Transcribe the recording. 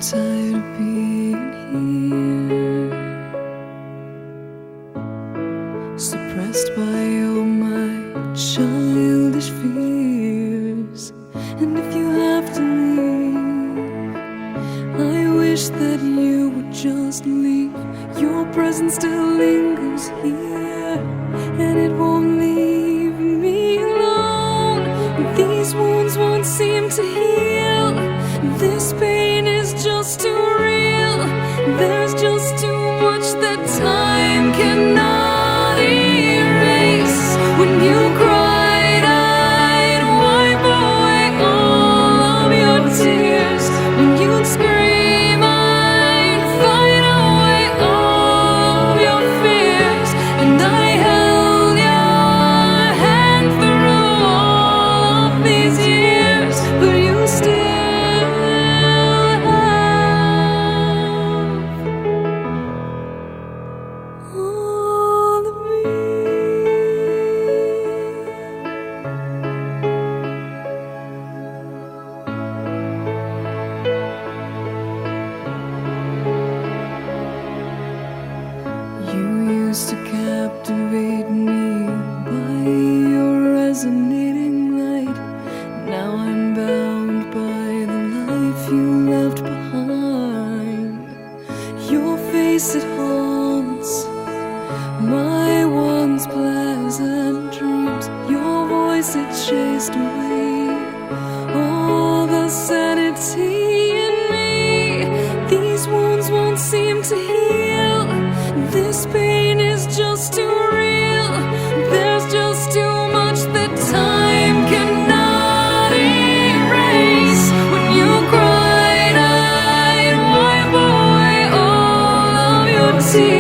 tired of being here, suppressed by all my childish fears. And if you have to leave, I wish that you would just leave. Your presence still lingers here, and it won't leave me alone. These wounds won't seem to heal. This pain is just too real. There's just too much that time cannot erase. When you cried, I'd wipe away all of your tears. When you'd scream, I'd fight away all of your fears. And I held your hand through all of these years, but you still all of me. You used to captivate me by your resonating light. Now I'm bound by the life you left behind. Your face, it haunts my once pleasant dreams. Your voice, it chased away all the sanity in me. These wounds won't seem to heal. This pain is just too real. There's just too much that time cannot erase. When you cried, I'd wipe away all of your tears.